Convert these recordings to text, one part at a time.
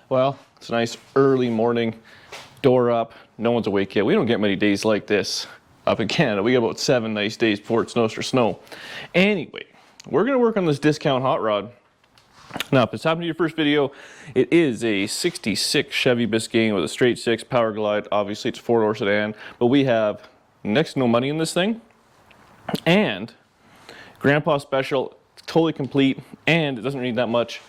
Well, it's a nice early morning, door up, no one's awake yet. We don't get many days like this up in Canada. We get about 7 nice days before it snows or snow. Anyway, we're gonna work on this discount hot rod. Now, if it's happened to your first video, it is a 66 Chevy Biscayne with a straight 6 power glide. Obviously, it's a 4-door sedan, but we have next to no money in this thing. And Grandpa Special, totally complete, and it doesn't need that much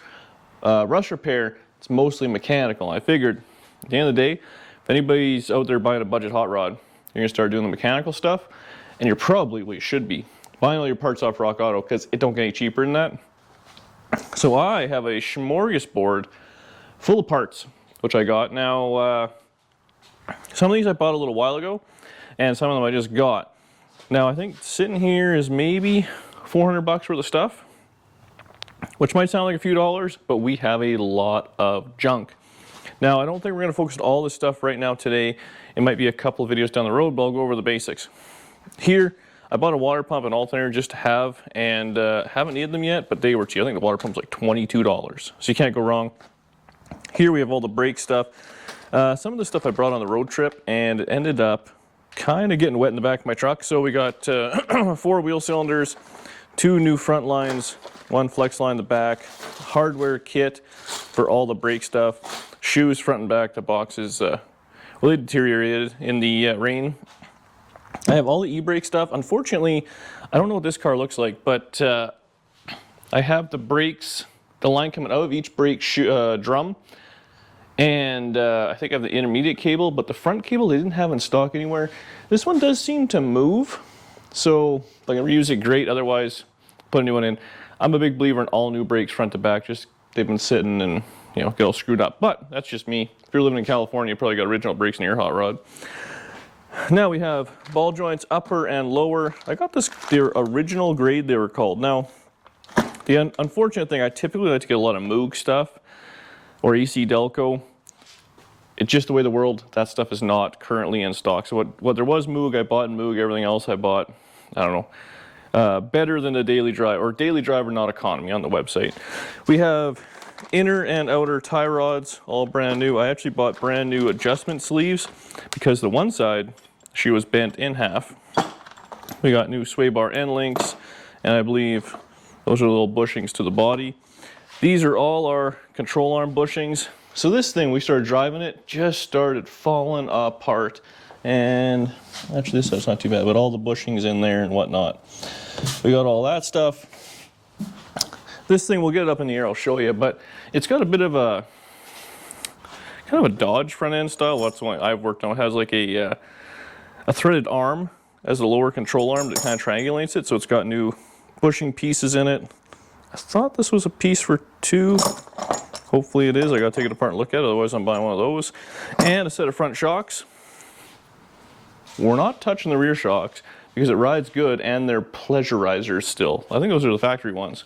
rust repair. It's mostly mechanical. I figured at the end of the day, if anybody's out there buying a budget hot rod, you're gonna start doing the mechanical stuff, and you're probably, well, you should be, buying all your parts off Rock Auto, because it don't get any cheaper than that. So I have a smorgasbord full of parts, which I got. Now, some of these I bought a little while ago, and some of them I just got. Now, I think sitting here is maybe 400 bucks worth of stuff, which might sound like a few dollars, but we have a lot of junk. Now, I don't think we're going to focus on all this stuff right now today. It might be a couple of videos down the road, but I'll go over the basics. Here, I bought a water pump and alternator just to have, and haven't needed them yet, but they were cheap. I think the water pump's like $22, so you can't go wrong. Here we have all the brake stuff. Some of the stuff I brought on the road trip, and it ended up kind of getting wet in the back of my truck. So we got 4 wheel cylinders, 2 new front lines, 1 flex line in the back, hardware kit for all the brake stuff, shoes front and back. The boxes, well, they deteriorated in the rain. I have all the e-brake stuff. Unfortunately, I don't know what this car looks like, but I have the brakes, the line coming out of each brake drum, and I think I have the intermediate cable, but the front cable they didn't have in stock anywhere. This one does seem to move, so if I can reuse it, great. Otherwise, put a new one in. I'm a big believer in all new brakes front to back. Just they've been sitting and get all screwed up. But that's just me. If you're living in California, you probably got original brakes in your hot rod. Now we have ball joints, upper and lower. I got this, their original grade they were called. Now, the unfortunate thing, I typically like to get a lot of Moog stuff or AC Delco. It's just the way the world, that stuff is not currently in stock. So what there was Moog, I bought Moog. Everything else I bought, I don't know, better than the Daily Drive, or Daily Driver, not economy on the website. We have inner and outer tie rods, all brand new. I actually bought brand new adjustment sleeves because the one side, she was bent in half. We got new sway bar end links, and I believe those are little bushings to the body. These are all our control arm bushings. So this thing, we started driving it, just started falling apart. And actually this side's not too bad, but all the bushings in there and whatnot. We got all that stuff. This thing, we'll get it up in the air, I'll show you, but it's got a bit of a, kind of a Dodge front end style. That's the one I've worked on. It has like a threaded arm as a lower control arm that kind of triangulates it, so it's got new bushing pieces in it. I thought this was a piece for 2. Hopefully it is. I gotta take it apart and look at it, otherwise I'm buying one of those. And a set of front shocks. We're not touching the rear shocks because it rides good and they're pleasurizers still. I think those are the factory ones.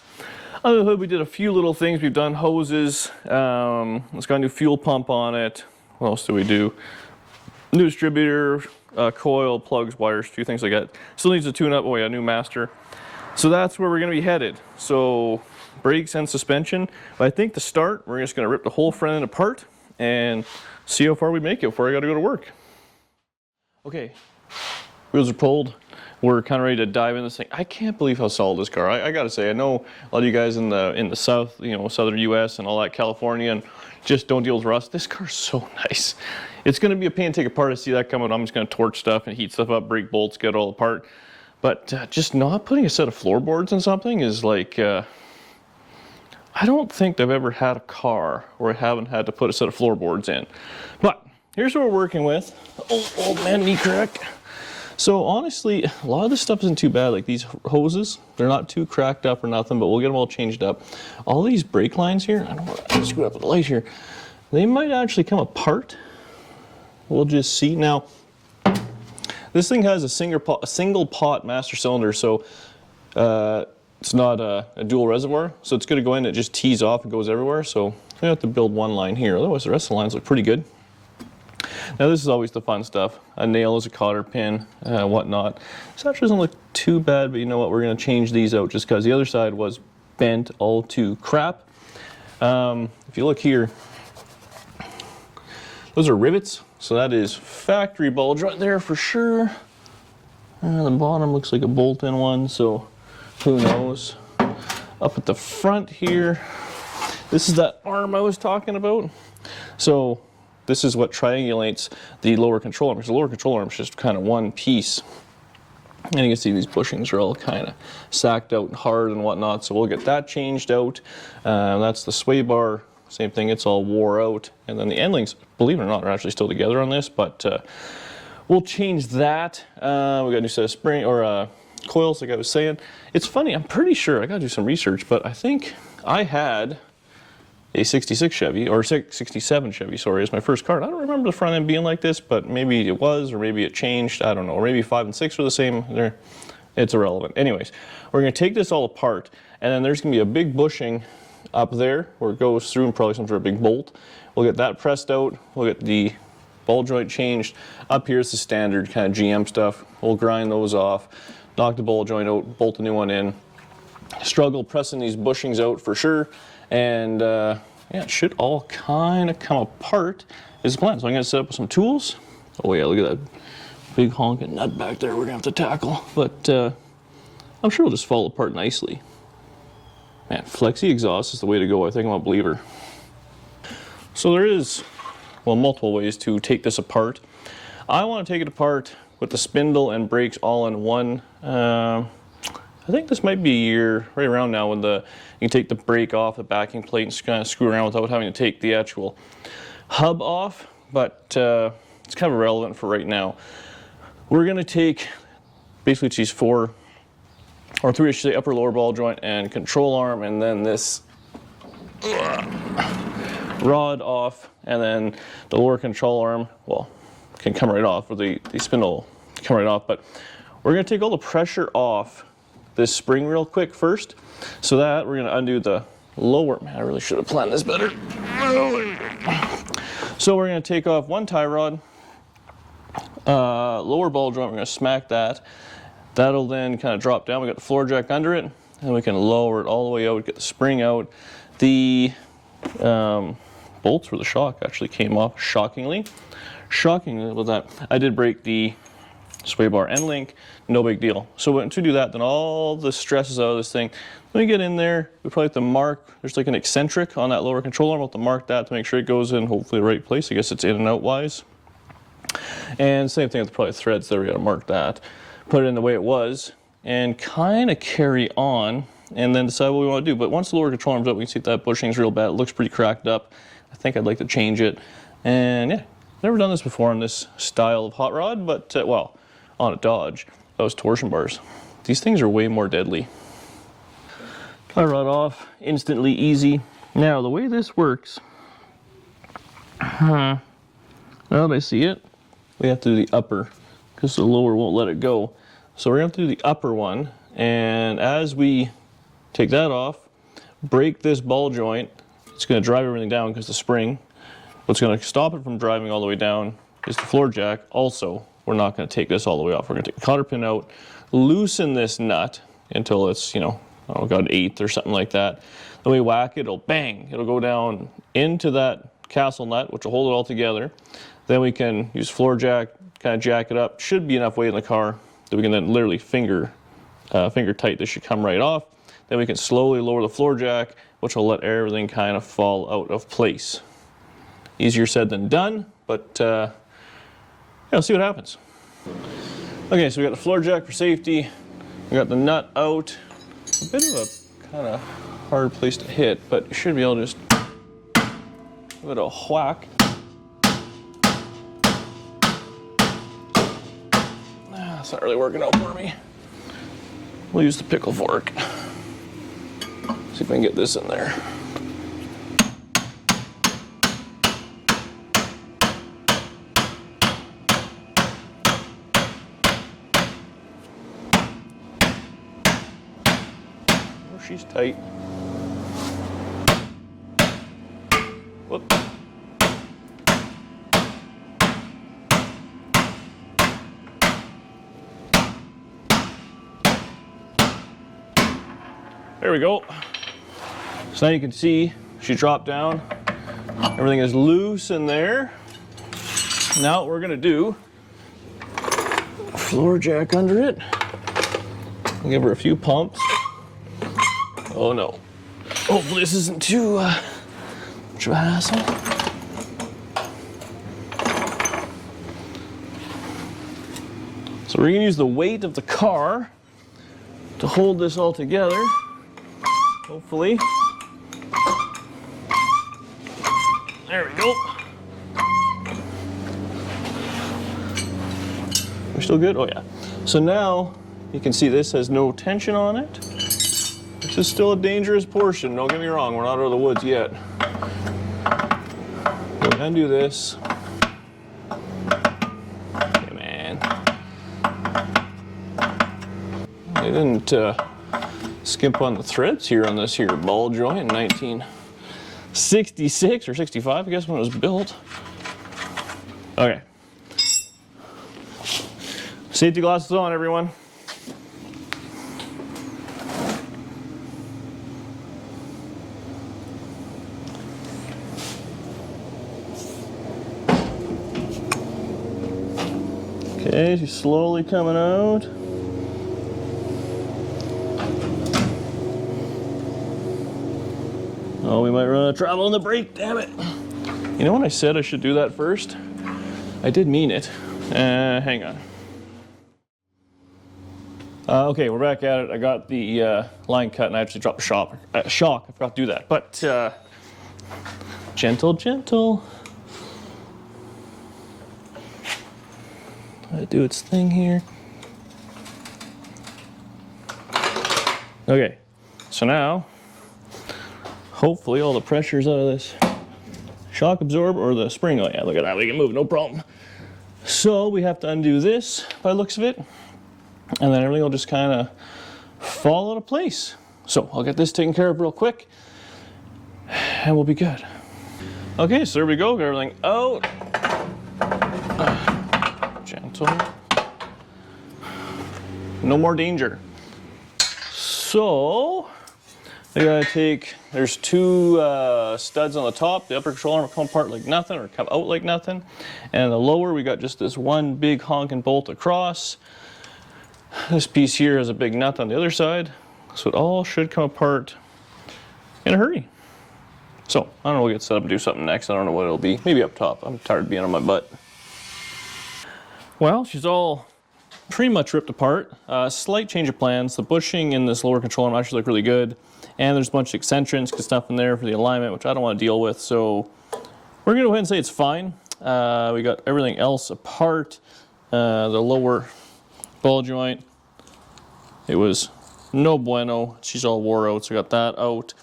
Under the hood, we did a few little things. We've done hoses. It's got a new fuel pump on it. What else do we do? New distributor, coil, plugs, wires, a few things like that. Still needs a tune-up. Oh yeah, new master. So that's where we're going to be headed. So brakes and suspension. But I think to start, we're just going to rip the whole front end apart and see how far we make it before I got to go to work. Okay, wheels are pulled. We're kind of ready to dive in this thing. I can't believe how solid this car. I got to say, I know a lot of you guys in the south, southern U.S. and all that, California, and just don't deal with rust. This car's so nice. It's going to be a pain to take apart. I see that coming. I'm just going to torch stuff and heat stuff up, break bolts, get it all apart. But just not putting a set of floorboards in something is like, I don't think I've ever had a car where I haven't had to put a set of floorboards in. But here's what we're working with. Oh, old man knee crack. So honestly, a lot of this stuff isn't too bad. Like these hoses, they're not too cracked up or nothing, but we'll get them all changed up. All these brake lines here, I don't want to screw up with the light here. They might actually come apart. We'll just see. Now, this thing has a single pot master cylinder, so it's not a dual reservoir. So it's going to go in, it just tees off and goes everywhere. So we have to build one line here. Otherwise, the rest of the lines look pretty good. Now this is always the fun stuff. A nail is a cotter pin, whatnot. This actually doesn't look too bad, but you know what? We're going to change these out just because the other side was bent all to crap. If you look here, Those are rivets, so that is factory ball joint there for sure. The bottom looks like a bolt-in one, so who knows. Up at the front here, this is that arm I was talking about. So this is what triangulates the lower control arm, because the lower control arm is just kind of one piece. And you can see these bushings are all kind of sacked out and hard and whatnot, so we'll get that changed out. That's the sway bar. Same thing, it's all wore out. And then the end links, believe it or not, are actually still together on this, but we'll change that. We got a new set of spring or coils, like I was saying. It's funny, I'm pretty sure, I gotta do some research, but I think I had a 66 Chevy, or 67 Chevy, sorry, as my first car. I don't remember the front end being like this, but maybe it was, or maybe it changed, I don't know. Or maybe 5 and 6 were the same. It's irrelevant. Anyways, we're gonna take this all apart, and then there's gonna be a big bushing up there where it goes through, and probably some sort of big bolt. We'll get that pressed out. We'll get the ball joint changed. Up here is the standard kind of GM stuff. We'll grind those off, knock the ball joint out, bolt a new one in. Struggle pressing these bushings out for sure, and yeah, it should all kind of come apart is the plan. So I'm going to set up with some tools. Oh yeah, look at that big honking nut back there we're going to have to tackle, but I'm sure it'll just fall apart nicely. Man, flexi exhaust is the way to go. I think I'm a believer. So there is, well, multiple ways to take this apart. I want to take it apart with the spindle and brakes all in one. I think this might be a year right around now when you can take the brake off the backing plate and kind of screw around without having to take the actual hub off, but it's kind of irrelevant for right now. We're going to take basically these 4 or 3, I should say, upper lower ball joint and control arm, and then this rod off, and then the lower control arm, well, can come right off, or the spindle can come right off, but we're going to take all the pressure off this spring real quick first. So that we're going to undo the lower, man, I really should have planned this better. So we're going to take off one tie rod, lower ball joint, we're going to smack that. That'll then kind of drop down. We got the floor jack under it, and we can lower it all the way out, get the spring out. The bolts for the shock actually came off, shockingly. Shockingly with that. I did break the sway bar end link, no big deal. So once we do that, then all the stress is out of this thing. When we get in there, we probably have to mark, there's like an eccentric on that lower control arm. We'll have to mark that to make sure it goes in hopefully the right place. I guess it's in and out wise. And same thing with probably threads there, we gotta mark that. Put it in the way it was, and kind of carry on, and then decide what we want to do. But once the lower control arm's up, we can see that bushing's real bad. It looks pretty cracked up. I think I'd like to change it. And yeah, never done this before on this style of hot rod, but well, on a Dodge, those torsion bars. These things are way more deadly. Tie rod off, instantly easy. Now the way this works, now that I see it, we have to do the upper, because the lower won't let it go. So we're going to have to do the upper one, and as we take that off, break this ball joint, it's going to drive everything down because the spring. What's going to stop it from driving all the way down is the floor jack. Also, we're not going to take this all the way off. We're going to take the cotter pin out, loosen this nut until it's, you know, oh god, 1/8 or something like that. Then we whack it, it'll bang, it'll go down into that castle nut, which will hold it all together. Then we can use floor jack, kind of jack it up. Should be enough weight in the car that we can then literally finger tight. This should come right off. Then we can slowly lower the floor jack, which will let everything kind of fall out of place. Easier said than done, but yeah, let's see what happens. Okay, so we got the floor jack for safety. We got the nut out. A bit of a kind of hard place to hit, but you should be able to just give it a whack. It's not really working out for me. We'll use the pickle fork. See if I can get this in there. Oh, she's tight. Whoop. There we go. So now you can see she dropped down. Everything is loose in there. Now what we're gonna do, floor jack under it. Give her a few pumps. Oh no. Hopefully this isn't too much of a hassle. So we're gonna use the weight of the car to hold this all together, hopefully. There we go. We're still good? Oh yeah. So now you can see this has no tension on it. This is still a dangerous portion, don't get me wrong, we're not out of the woods yet. We're gonna do this. Okay, man. They didn't skimp on the threads here on this here ball joint in 1966 or 65, I guess, when it was built. Okay. Safety glasses on, everyone. Okay, she's slowly coming out. Oh, we might run out of travel on the brake, damn it. You know when I said I should do that first? I did mean it. Hang on. Okay, we're back at it. I got the line cut and I actually dropped a shock. I forgot to do that, but gentle, gentle. Let it do its thing here. Okay, so now, hopefully all the pressure's out of this shock absorber or the spring. Oh yeah, look at that, we can move, no problem. So we have to undo this by the looks of it, and then everything will just kind of fall into place. So I'll get this taken care of real quick, and we'll be good. Okay, so there we go, got everything out. Gentle. No more danger. So, I gotta take, there's two studs on the top. The upper control arm will come apart like nothing or come out like nothing. And the lower, we got just this one big honking bolt across. This piece here has a big nut on the other side. So it all should come apart in a hurry. So, I don't know, we'll get set up and do something next. I don't know what it'll be. Maybe up top. I'm tired of being on my butt. Well, she's all pretty much ripped apart. Slight change of plans. The bushing in this lower control arm actually look really good. And there's a bunch of excentrics and stuff in there for the alignment, which I don't want to deal with. So we're going to go ahead and say it's fine. We got everything else apart. The lower ball joint, it was no bueno. She's all wore out, so I got that out.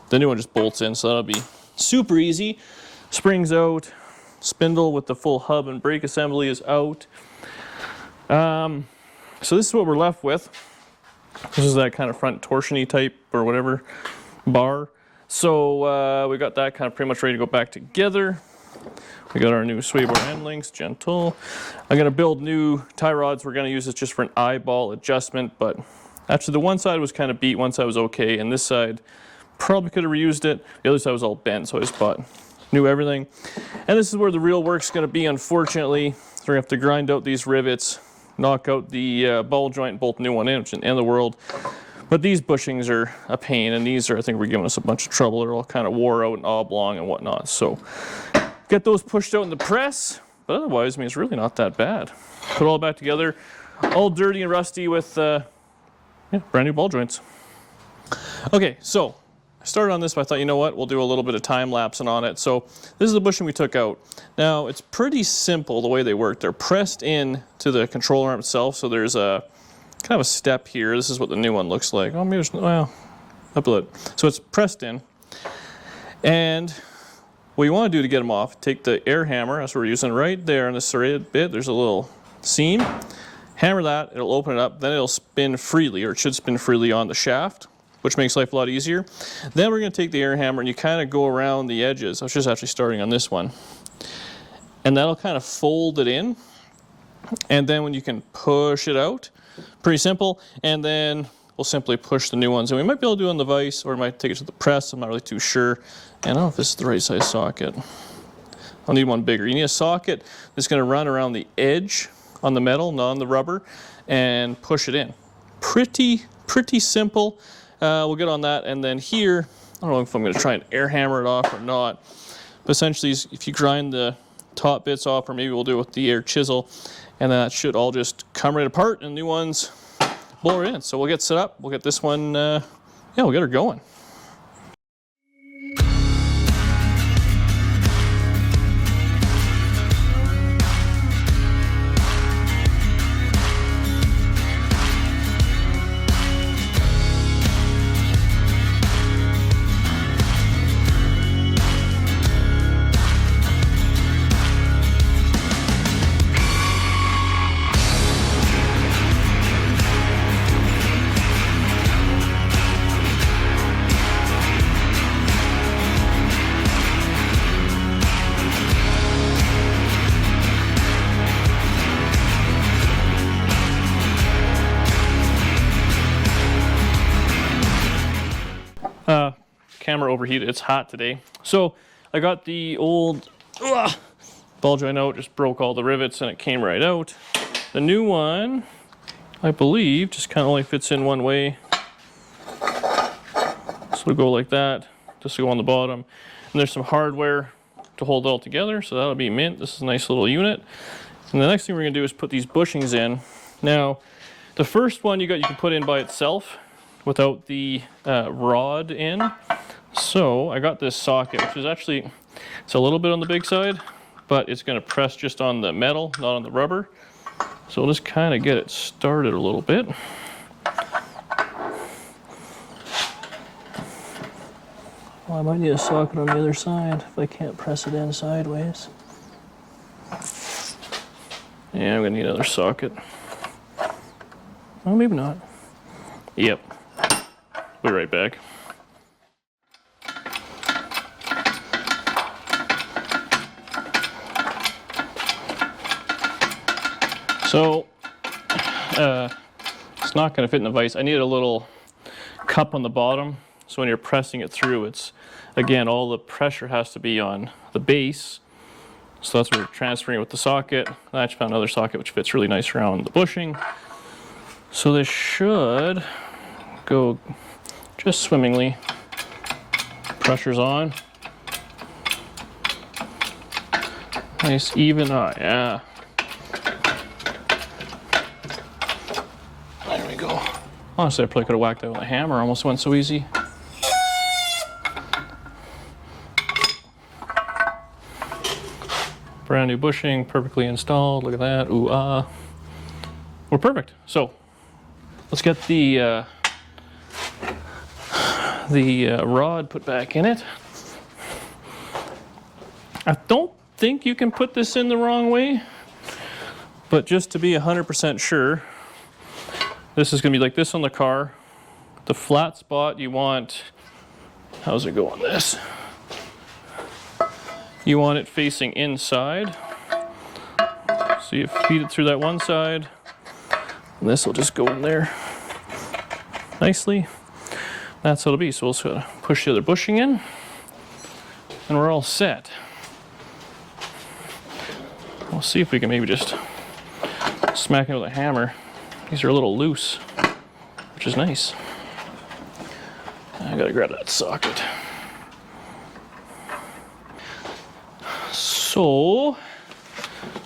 The new one just bolts in, so that'll be super easy. Springs out. Spindle with the full hub and brake assembly is out. So this is what we're left with. This is that kind of front torsion-y type or whatever bar. So we got that kind of pretty much ready to go back together. We got our new sway bar end links, gentle. I'm gonna build new tie rods. We're gonna use this just for an eyeball adjustment, but actually the one side was kind of beat, one side was okay, and this side probably could have reused it. The other side was all bent, so I just bought new everything. And this is where the real work's gonna be, unfortunately. So we're gonna have to grind out these rivets, knock out the ball joint, bolt new one in, which is the end of the world. But these bushings are a pain, and these are, I think, we're giving us a bunch of trouble. They're all kind of wore out and oblong and whatnot. So get those pushed out in the press, but otherwise, I mean, it's really not that bad. Put it all back together, all dirty and rusty with brand new ball joints. Okay, so I started on this, but I thought, you know what, we'll do a little bit of time lapsing on it. So this is the bushing we took out. Now, it's pretty simple the way they work. They're pressed in to the control arm itself, so there's a kind of a step here. This is what the new one looks like. Oh, maybe there's, well, up a little. So it's pressed in. And what you want to do to get them off, take the air hammer, that's what we're using right there on the serrated bit. There's a little seam. Hammer that, it'll open it up, then it'll spin freely, or it should spin freely on the shaft, which makes life a lot easier. Then we're going to take the air hammer and you kind of go around the edges. I was just actually starting on this one. And that'll kind of fold it in. And then when you can push it out, pretty simple. And then we'll simply push the new ones. And we might be able to do it on the vise, or we might take it to the press. I'm not really too sure. And I don't know if this is the right size socket. I'll need one bigger. You need a socket that's going to run around the edge on the metal, not on the rubber, and push it in. Pretty simple. We'll get on that, and then here, I don't know if I'm going to try and air hammer it off or not, but essentially if you grind the top bits off, or maybe we'll do it with the air chisel, and then that should all just come right apart and new ones blow right in. So we'll get set up, we'll get this one, yeah, we'll get her going. Camera overheated, it's hot today. So I got the old ball joint out, just broke all the rivets and it came right out. The new one, I believe, just kind of only fits in one way. So it'll go like that, just to go on the bottom. And there's some hardware to hold it all together, so that'll be mint. This is a nice little unit. And the next thing we're gonna do is put these bushings in. Now, the first one you can put in by itself without the rod in. So I got this socket, which is actually, it's a little bit on the big side, but it's going to press just on the metal, not on the rubber. So we'll just kind of get it started a little bit. Well, I might need a socket on the other side if I can't press it in sideways. Yeah, I'm going to need another socket. Oh, maybe not. Yep. Be right back. So, it's not going to fit in the vise. I need a little cup on the bottom, so when you're pressing it through, it's, again, all the pressure has to be on the base. So that's what we're transferring with the socket. I actually found another socket which fits really nice around the bushing. So this should go just swimmingly. Pressure's on. Nice even, yeah. There we go. Honestly, I probably could have whacked that with a hammer, almost went so easy. Brand new bushing, perfectly installed, look at that, ooh ah. We're perfect. So, let's get the rod put back in it. I don't think you can put this in the wrong way, but just to be 100% sure, this is going to be like this on the car. The flat spot you want, how's it go on this? You want it facing inside. So you feed it through that one side, and this will just go in there nicely. That's what it'll be. So we'll sort of push the other bushing in, and we're all set. We'll see if we can maybe just smack it with a hammer. These are a little loose, which is nice. I gotta grab that socket. So,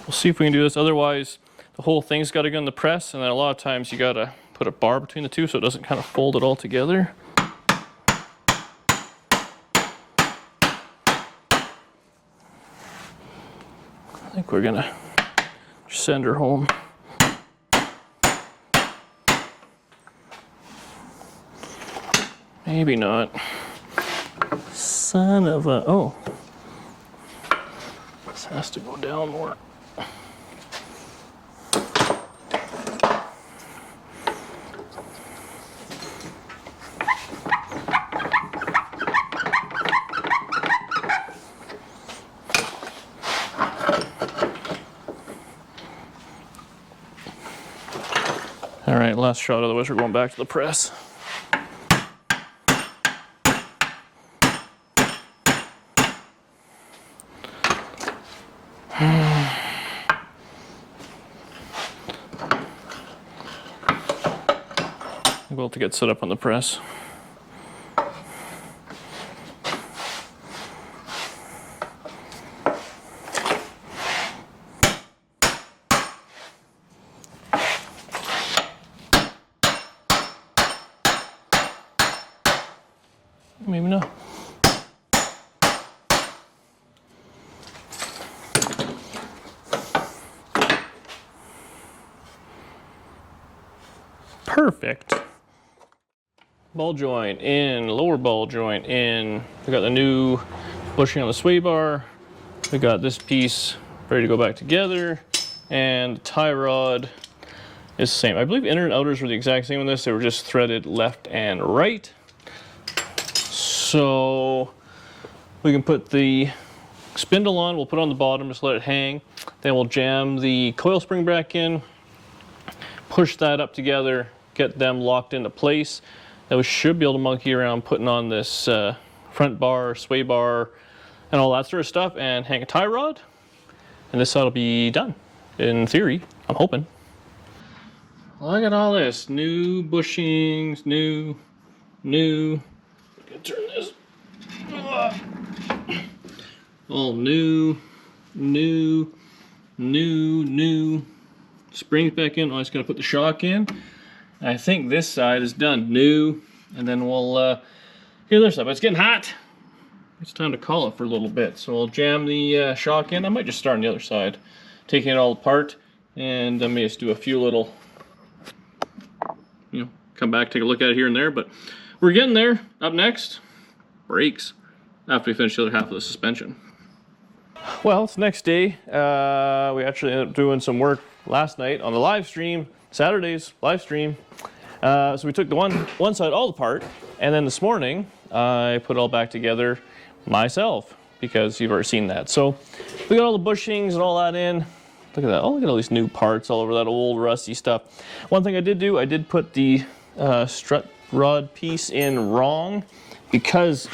we'll see if we can do this. Otherwise, the whole thing's gotta go in the press, and then a lot of times you gotta put a bar between the two so it doesn't kind of fold it all together. I think we're gonna send her home. Maybe not. Son of a, oh. This has to go down more. All right, last shot, otherwise we're going back to the press. Well, to get set up on the press. Maybe not. Perfect. Ball joint in, lower ball joint in. We got the new bushing on the sway bar. We got this piece ready to go back together. And the tie rod is the same. I believe inner and outers were the exact same on this. They were just threaded left and right. So we can put the spindle on, we'll put it on the bottom, just let it hang. Then we'll jam the coil spring back in, push that up together, get them locked into place. Then we should be able to monkey around putting on this front bar, sway bar, and all that sort of stuff, and hang a tie rod. And this side will be done, in theory, I'm hoping. Look at all this, new bushings, new. Turn this. All new. Springs back in. Oh, I just gotta put the shock in. I think this side is done. New. And then we'll get the other side. But it's getting hot. It's time to call it for a little bit. So we'll jam the shock in. I might just start on the other side, taking it all apart. And I may just do a few little, come back, take a look at it here and there. But we're getting there. Up next, brakes, after we finish the other half of the suspension. Well, it's the next day. We actually ended up doing some work last night on the live stream, Saturday's live stream. So we took the one side all apart, and then this morning I put it all back together myself, because you've already seen that. So we got all the bushings and all that in. Look at that. Oh, look at all these new parts all over that old rusty stuff. One thing I did do, I did put the strut rod piece in wrong, because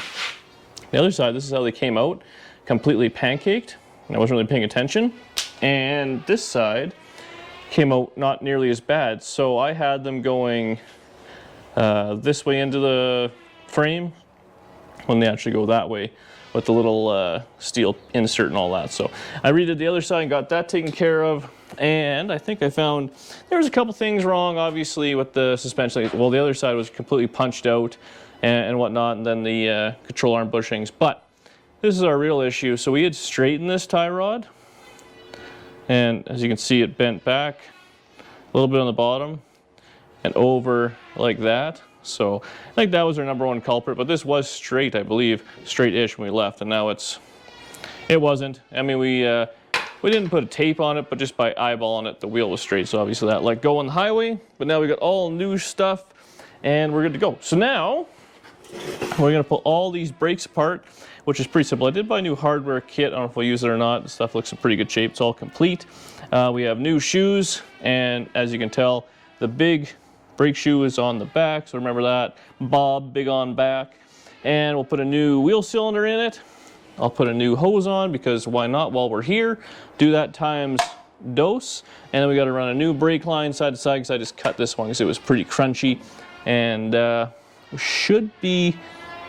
the other side, this is how they came out, completely pancaked, and I wasn't really paying attention. And this side came out not nearly as bad, so I had them going this way into the frame when they actually go that way with the little steel insert and all that. So I redid the other side and got that taken care of. And I think I found there was a couple things wrong, obviously, with the suspension. Well, the other side was completely punched out and whatnot, and then the control arm bushings. But this is our real issue. So we had straightened this tie rod, and as you can see, it bent back a little bit on the bottom and over like that. So I think that was our number one culprit, but this was straight, I believe, straight-ish when we left, and now it wasn't. I mean, we didn't put a tape on it, but just by eyeballing it, the wheel was straight, so obviously that let go on the highway, but now we got all new stuff, and we're good to go. So now, we're gonna pull all these brakes apart, which is pretty simple. I did buy a new hardware kit. I don't know if we'll use it or not. The stuff looks in pretty good shape. It's all complete. We have new shoes, and as you can tell, the big brake shoe is on the back, so remember that. Bob, big on back. And we'll put a new wheel cylinder in it. I'll put a new hose on, because why not while we're here? Do that times dose. And then we got to run a new brake line side to side, because I just cut this one because it was pretty crunchy. And we should be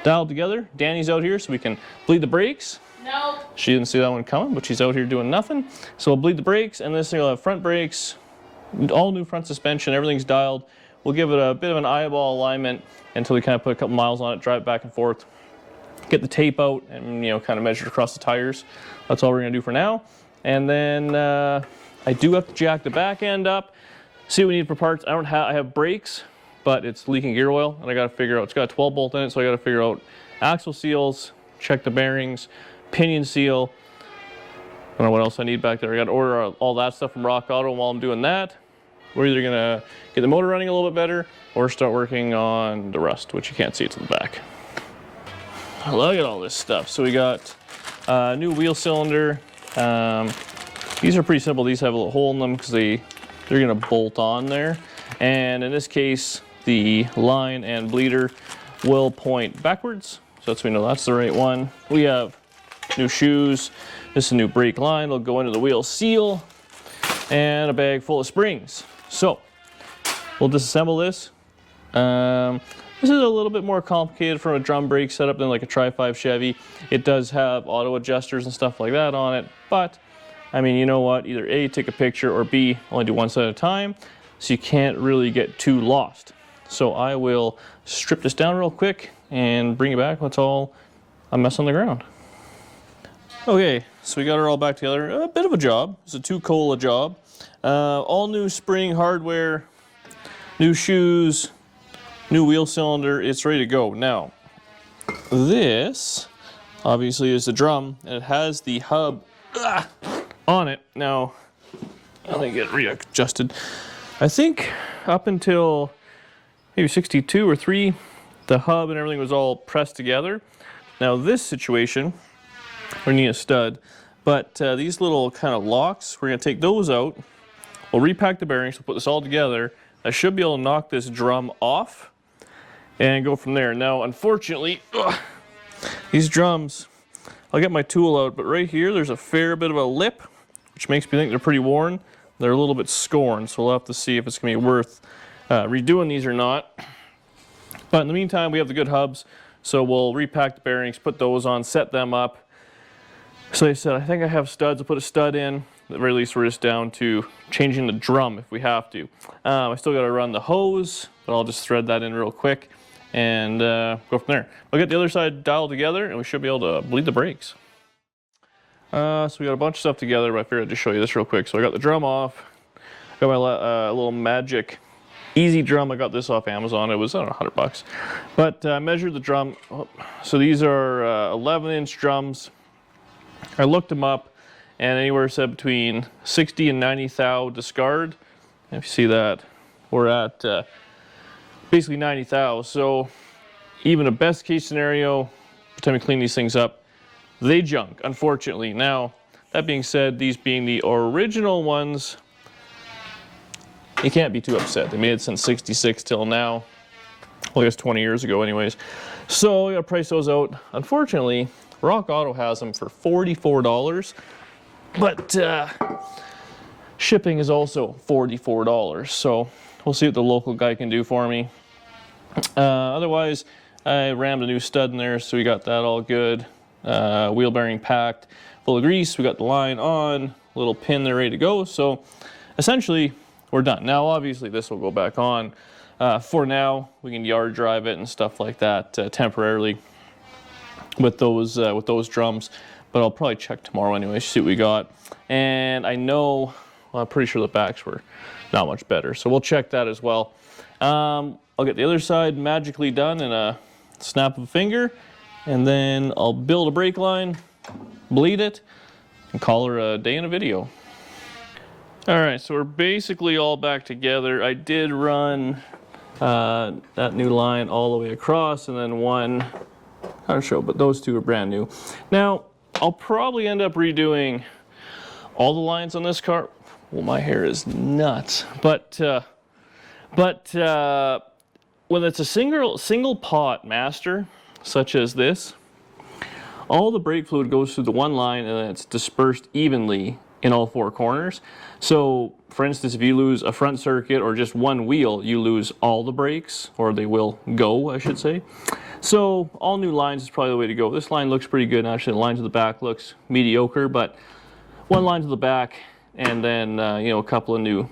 dialed together. Danny's out here so we can bleed the brakes. No. She didn't see that one coming, but she's out here doing nothing. So we'll bleed the brakes, and this thing will have front brakes, all new front suspension, everything's dialed. We'll give it a bit of an eyeball alignment until we kind of put a couple miles on it, drive it back and forth, get the tape out, and kind of measure across the tires. That's all we're gonna do for now. And then I do have to jack the back end up, see what we need for parts. I have brakes, but it's leaking gear oil, and I gotta figure out, it's got a 12 bolt in it, so I gotta figure out axle seals, check the bearings, pinion seal. I don't know what else I need back there. I gotta order all that stuff from Rock Auto, and while I'm doing that, we're either gonna get the motor running a little bit better or start working on the rust, which you can't see to the back. Look at all this stuff. So we got a new wheel cylinder. These are pretty simple. These have a little hole in them because they're gonna bolt on there. And in this case, the line and bleeder will point backwards. So we know that's the right one. We have new shoes, this is a new brake line, it'll go into the wheel seal, and a bag full of springs. So we'll disassemble this. This is a little bit more complicated from a drum brake setup than like a Tri-5 Chevy. It does have auto adjusters and stuff like that on it, but I mean, you know what? Either A, take a picture, or B, only do one set at a time, so you can't really get too lost. So I will strip this down real quick and bring it back when it's all a mess on the ground. Okay, so we got it all back together. A bit of a job. It's a 2-cola job. All new spring hardware, new shoes, new wheel cylinder. It's ready to go. Now, this obviously is the drum, and it has the hub on it. Now, let me get readjusted. I think up until maybe 62 or 3, the hub and everything was all pressed together. Now this situation, we need a stud, but these little kind of locks, we're gonna take those out. We'll repack the bearings, we'll put this all together. I should be able to knock this drum off and go from there. Now, unfortunately, these drums, I'll get my tool out, but right here, there's a fair bit of a lip, which makes me think they're pretty worn. They're a little bit scorned, so we'll have to see if it's gonna be worth redoing these or not. But in the meantime, we have the good hubs, so we'll repack the bearings, put those on, set them up. So I said, I think I have studs. I'll put a stud in. At the very least, we're just down to changing the drum if we have to. I still got to run the hose, but I'll just thread that in real quick and go from there. We'll get the other side dialed together, and we should be able to bleed the brakes. So we got a bunch of stuff together, but I figured I'd just show you this real quick. So I got the drum off. Got my little Magic Easy drum. I got this off Amazon. It was, I don't know, $100. But I measured the drum. So these are 11-inch drums. I looked them up, and anywhere said between 60 and 90 thou discard. If you see that, we're at basically 90 thou. So even a best case scenario, by the time we clean these things up, they junk, unfortunately. Now, that being said, these being the original ones, you can't be too upset. They made it since 66 till now. Well, I guess 20 years ago anyways. So we gotta price those out. Unfortunately, Rock Auto has them for $44, but shipping is also $44. So we'll see what the local guy can do for me. Otherwise, I rammed a new stud in there, so we got that all good. Wheel bearing packed, full of grease. We got the line on, little pin there ready to go. So essentially, we're done. Now, obviously, this will go back on. For now, we can yard drive it and stuff like that temporarily with those drums. But I'll probably check tomorrow anyway, see what we got. And I know, well, I'm pretty sure the backs were not much better. So we'll check that as well. I'll get the other side magically done in a snap of a finger. And then I'll build a brake line, bleed it, and call her a day in a video. All right, so we're basically all back together. I did run that new line all the way across, and then one, I'll show, but those two are brand new. Now, I'll probably end up redoing all the lines on this car. Well, my hair is nuts, but when it's a single pot master, such as this, all the brake fluid goes through the one line, and then it's dispersed evenly in all 4 corners. So, for instance, if you lose a front circuit or just one wheel, you lose all the brakes, or they will go, I should say. So, all new lines is probably the way to go. This line looks pretty good. Actually, the line to the back looks mediocre, but one line to the back, and then, you know, a couple of new,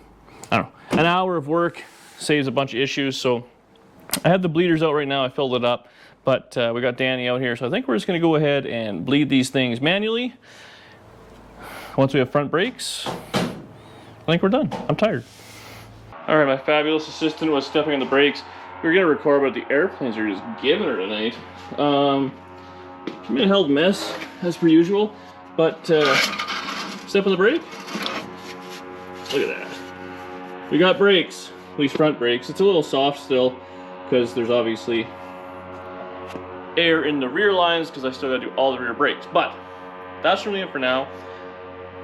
I don't know, an hour of work saves a bunch of issues. So, I have the bleeders out right now. I filled it up, but we got Danny out here. So, I think we're just going to go ahead and bleed these things manually. Once we have front brakes, I think we're done. I'm tired. All right, my fabulous assistant was stepping on the brakes. We were gonna record, but the airplanes are just giving her tonight. It's been a hell of a mess, as per usual, but step on the brake. Look at that. We got brakes, at least front brakes. It's a little soft still, because there's obviously air in the rear lines, because I still gotta do all the rear brakes. But that's really it for now.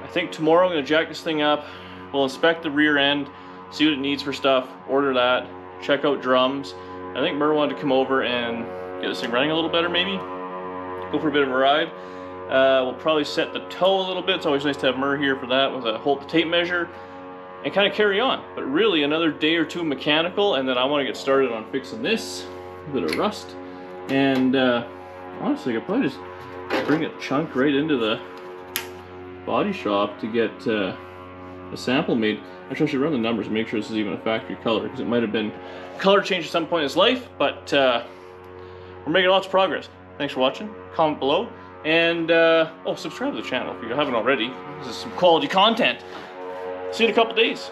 I think tomorrow I'm going to jack this thing up. We'll inspect the rear end, see what it needs for stuff, order that, check out drums. I think Mur wanted to come over and get this thing running a little better maybe. Go for a bit of a ride. We'll probably set the toe a little bit. It's always nice to have Murr here for that with a hold the tape measure and kind of carry on. But really another day or two mechanical, and then I want to get started on fixing this. A bit of rust. And honestly, I could probably just bring a chunk right into the body shop to get a sample made. Actually, I should run the numbers and make sure this is even a factory color, because it might have been color change at some point in its life, but we're making lots of progress. Thanks for watching. Comment below. And subscribe to the channel if you haven't already. This is some quality content. See you in a couple days.